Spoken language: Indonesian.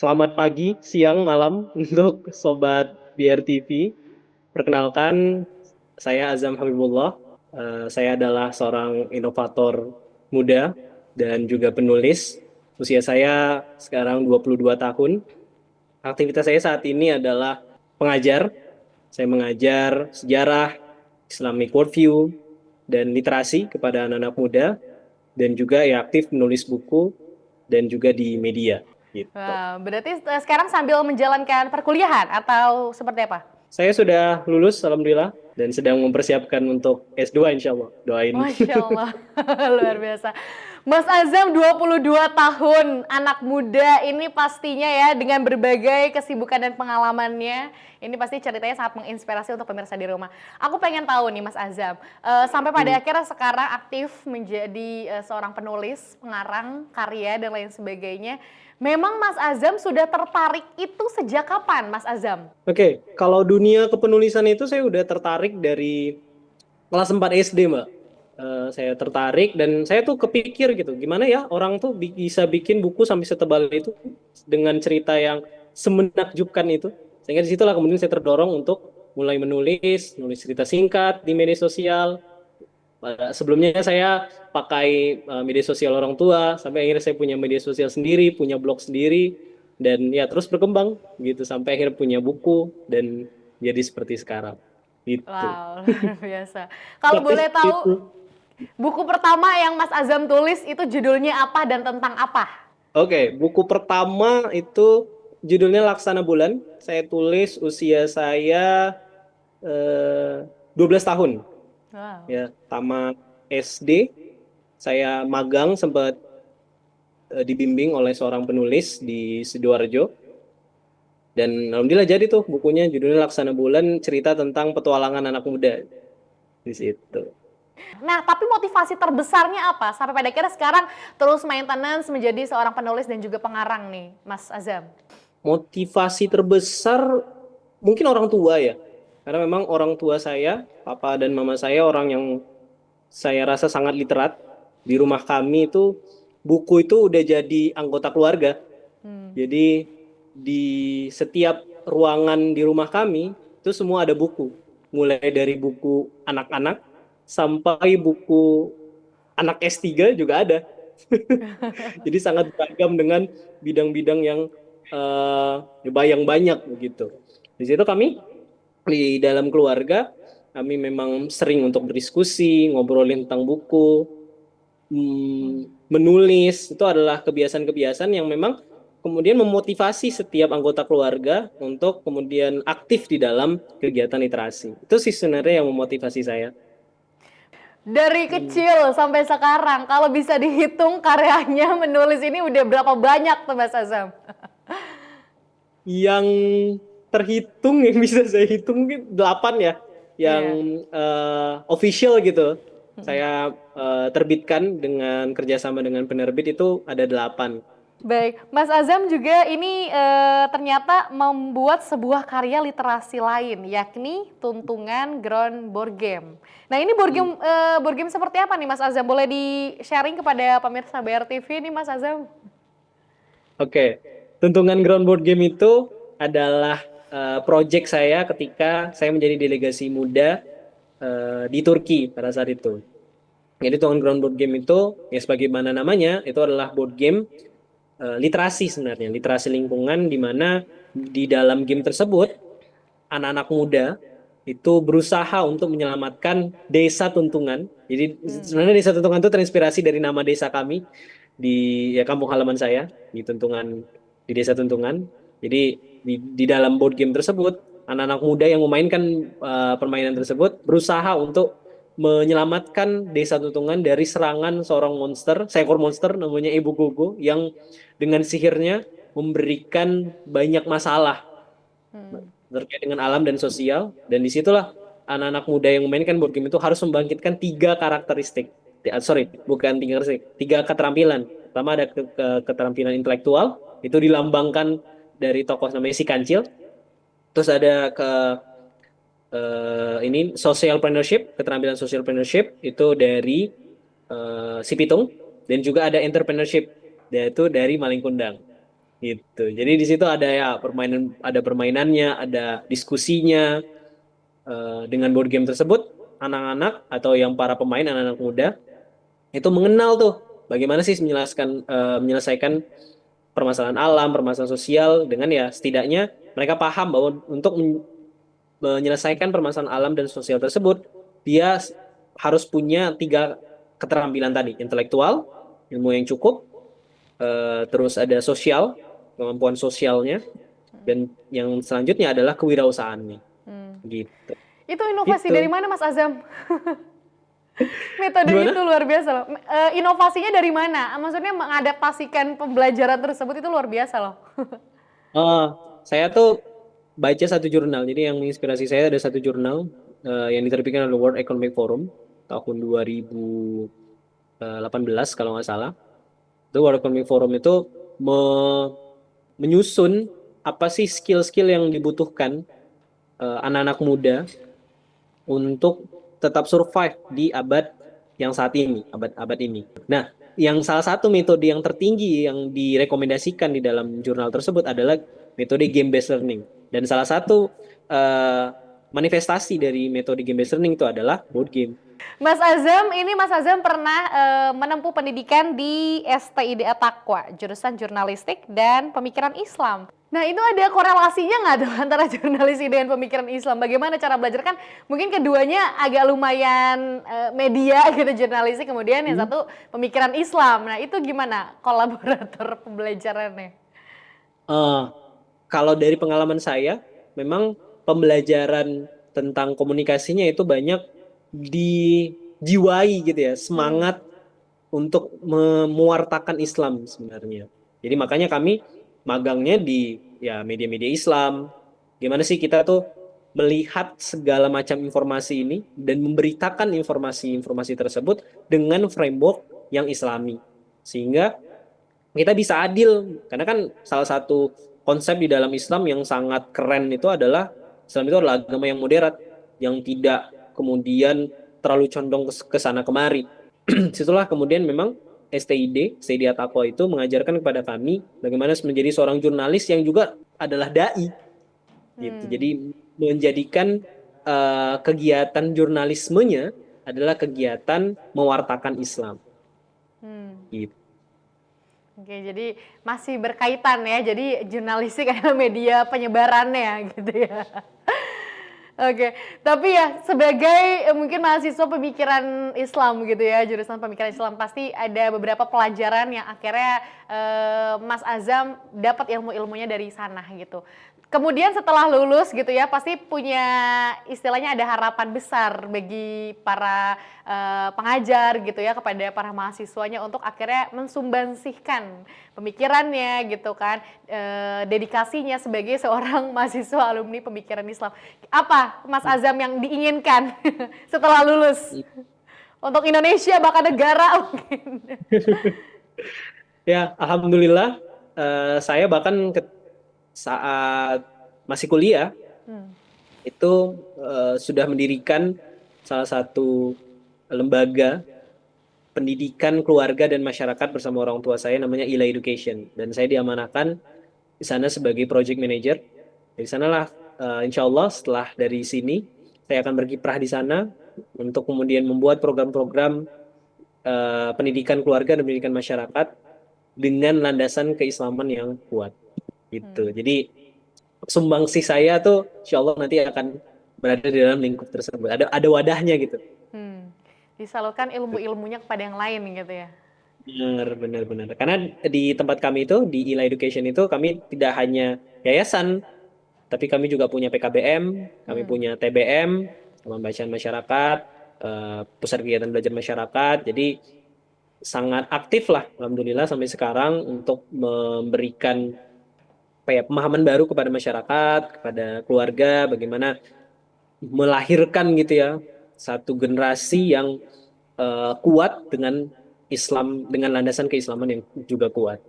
Selamat pagi, siang, malam untuk Sobat BRTV. Perkenalkan, saya Azam Habibullah. Saya adalah seorang inovator muda dan juga penulis. Usia saya sekarang 22 tahun. Aktivitas saya saat ini adalah pengajar. Saya mengajar sejarah, Islamic worldview, dan literasi kepada anak-anak muda. Dan juga ya aktif menulis buku dan juga di media. Gitu. Wah, berarti sekarang sambil menjalankan perkuliahan atau seperti apa? Saya sudah lulus, alhamdulillah, dan sedang mempersiapkan untuk S2, insya Allah. Doain. Masya Allah, luar biasa. Mas Azam 22 tahun, anak muda ini pastinya ya dengan berbagai kesibukan dan pengalamannya. Ini pasti ceritanya sangat menginspirasi untuk pemirsa di rumah. Aku pengen tahu nih Mas Azam, sampai pada Hmm. akhirnya sekarang aktif menjadi seorang penulis, pengarang, karya dan lain sebagainya. Memang Mas Azam sudah tertarik itu sejak kapan Mas Azam? Oke, kalau dunia kepenulisan itu saya udah tertarik dari kelas 4 SD, Mbak. Saya tertarik dan saya tuh kepikir gitu, gimana ya orang tuh bisa bikin buku sampai setebal itu dengan cerita yang semenakjubkan itu. Sehingga disitulah kemudian saya terdorong untuk mulai nulis cerita singkat di media sosial. Sebelumnya saya pakai media sosial orang tua, sampai akhirnya saya punya media sosial sendiri, punya blog sendiri, dan ya terus berkembang gitu sampai akhirnya punya buku dan jadi seperti sekarang. Gitu. Wow, luar biasa. Kalau Praktis boleh seperti tahu, itu. buku pertama yang Mas Azam tulis itu judulnya apa dan tentang apa? Oke, buku pertama itu judulnya Laksana Bulan. Saya tulis usia saya 12 tahun. Wow. Ya, tamat SD. Saya magang sempat dibimbing oleh seorang penulis di Sidoarjo. Dan alhamdulillah jadi tuh bukunya judulnya Laksana Bulan, cerita tentang petualangan anak muda di situ. Nah, tapi motivasi terbesarnya apa? Sampai pada akhirnya sekarang terus maintenance menjadi seorang penulis dan juga pengarang nih, Mas Azam. Motivasi terbesar mungkin orang tua ya. Karena memang orang tua saya, papa dan mama saya orang yang saya rasa sangat literat. Di rumah kami itu buku itu udah jadi anggota keluarga. Hmm. Jadi di setiap ruangan di rumah kami itu semua ada buku. Mulai dari buku anak-anak sampai buku anak S3 juga ada. Jadi sangat beragam dengan bidang-bidang yang yang banyak begitu. Di situ kami di dalam keluarga kami memang sering untuk berdiskusi, ngobrolin tentang buku, menulis itu adalah kebiasaan-kebiasaan yang memang kemudian memotivasi setiap anggota keluarga untuk kemudian aktif di dalam kegiatan literasi. Itu sih sebenarnya yang memotivasi saya. Dari kecil sampai sekarang, kalau bisa dihitung karyanya menulis ini udah berapa banyak tuh Mas Azam? Yang terhitung yang bisa saya hitung mungkin 8 ya, yang Iya. official gitu. Saya terbitkan dengan kerjasama dengan penerbit itu ada 8. Baik, Mas Azam juga ini ternyata membuat sebuah karya literasi lain, yakni Tuntungan Ground Board Game. Nah ini board game seperti apa nih Mas Azam? Boleh di-sharing kepada pemirsa BRTV nih Mas Azam? Oke, Tuntungan Groundboard Game itu adalah project saya ketika saya menjadi delegasi muda di Turki pada saat itu. Jadi Tuntungan Groundboard Game itu, ya sebagaimana namanya, itu adalah board game literasi sebenarnya, literasi lingkungan di mana di dalam game tersebut anak-anak muda itu berusaha untuk menyelamatkan desa Tuntungan. Jadi sebenarnya desa Tuntungan itu terinspirasi dari nama desa kami di ya kampung halaman saya di Tuntungan, di desa Tuntungan. Jadi di dalam board game tersebut anak-anak muda yang memainkan permainan tersebut berusaha untuk menyelamatkan desa Tuntungan dari serangan seorang monster, seekor monster namanya Ibu Gogo yang dengan sihirnya memberikan banyak masalah terkait dengan alam dan sosial, dan disitulah anak-anak muda yang memainkan board game itu harus membangkitkan tiga karakteristik. Sorry, bukan tiga karakteristik, tiga keterampilan. Pertama ada keterampilan intelektual, itu dilambangkan dari tokoh namanya si Kancil. Terus ada ini social entrepreneurship, keterampilan social entrepreneurship itu dari si Pitung, dan juga ada entrepreneurship, yaitu dari Maling Kundang. gitu. Jadi di situ ada ya permainan, ada permainannya, ada diskusinya. Dengan board game tersebut, anak-anak atau yang para pemain anak-anak muda itu mengenal tuh bagaimana sih menyelesaikan permasalahan alam, permasalahan sosial dengan ya setidaknya mereka paham bahwa untuk menyelesaikan permasalahan alam dan sosial tersebut, dia harus punya tiga keterampilan tadi, intelektual, ilmu yang cukup, terus ada sosial, kemampuan sosialnya, dan yang selanjutnya adalah kewirausahaannya, Hmm. gitu. Itu inovasi Gitu. dari mana Mas Azam? Metode itu Gimana? luar biasa loh. Inovasinya dari mana? Maksudnya mengadaptasikan pembelajaran tersebut itu luar biasa loh. Oh, saya tuh baca satu jurnal. Jadi yang menginspirasi saya ada satu jurnal yang diterbitkan oleh World Economic Forum tahun 2018 kalau nggak salah. Itu World Economic Forum itu menyusun apa sih skill-skill yang dibutuhkan anak-anak muda untuk tetap survive di abad yang saat ini, abad-abad ini. Nah, yang salah satu metode yang tertinggi yang direkomendasikan di dalam jurnal tersebut adalah metode game based learning. Dan salah satu eh, manifestasi dari metode game based learning itu adalah board game. Mas Azam, ini Mas Azam pernah menempuh pendidikan di STID Taqwa, jurusan jurnalistik dan pemikiran Islam. Nah itu ada korelasinya nggak tuh antara jurnalistik dengan pemikiran Islam? Bagaimana cara belajar kan? Mungkin keduanya agak lumayan media gitu jurnalistik, kemudian yang Hmm. satu pemikiran Islam. Nah itu gimana kolaborator pembelajarannya? Eh, Kalau dari pengalaman saya, memang pembelajaran tentang komunikasinya itu banyak dijiwai gitu ya, Hmm. semangat untuk mewartakan Islam sebenarnya. Jadi makanya kami magangnya di ya media-media Islam. Gimana sih kita tuh melihat segala macam informasi ini dan memberitakan informasi-informasi tersebut dengan framework yang Islami. Sehingga kita bisa adil. Karena kan salah satu konsep di dalam Islam yang sangat keren itu adalah Islam itu adalah agama yang moderat, yang tidak kemudian terlalu condong ke sana kemari. Situlah kemudian memang STID Ataqwa itu mengajarkan kepada kami bagaimana menjadi seorang jurnalis yang juga adalah dai gitu. Hmm. Jadi menjadikan kegiatan jurnalismenya adalah kegiatan mewartakan Islam Hmm. gitu. Oke, jadi masih berkaitan ya. Jadi jurnalistik adalah media penyebarannya gitu ya. Oke, tapi ya sebagai mungkin mahasiswa pemikiran Islam gitu ya, jurusan pemikiran Islam pasti ada beberapa pelajaran yang akhirnya Mas Azam dapat ilmu-ilmunya dari sana gitu. Kemudian setelah lulus gitu ya, pasti punya istilahnya ada harapan besar bagi para pengajar gitu ya, kepada para mahasiswanya untuk akhirnya mensumbangsihkan pemikirannya gitu kan, dedikasinya sebagai seorang mahasiswa alumni pemikiran Islam. Apa Mas Azam yang diinginkan setelah lulus? Untuk Indonesia bahkan negara mungkin. Ya, alhamdulillah saya bahkan saat masih kuliah Hmm. itu sudah mendirikan salah satu lembaga pendidikan keluarga dan masyarakat bersama orang tua saya namanya Ila Education dan saya diamanahkan di sana sebagai project manager. Dari sanalah insya Allah setelah dari sini saya akan berkiprah di sana untuk kemudian membuat program-program pendidikan keluarga dan pendidikan masyarakat dengan landasan keislaman yang kuat gitu. Hmm. Jadi sumbangsih saya tuh insya Allah nanti akan berada di dalam lingkup tersebut. Ada wadahnya gitu. Hmm. Disalurkan ilmu-ilmunya kepada yang lain gitu ya. Benar, benar, benar. Karena di tempat kami itu, di ILA Education itu, kami tidak hanya yayasan, tapi kami juga punya PKBM, kami Hmm. punya TBM, Taman Bacaan Masyarakat, Pusat Kegiatan Belajar Masyarakat. Jadi sangat aktif lah, Alhamdulillah sampai sekarang untuk memberikan apa ya, pemahaman baru kepada masyarakat, kepada keluarga, bagaimana melahirkan gitu ya satu generasi yang kuat dengan Islam dengan landasan keislaman yang juga kuat.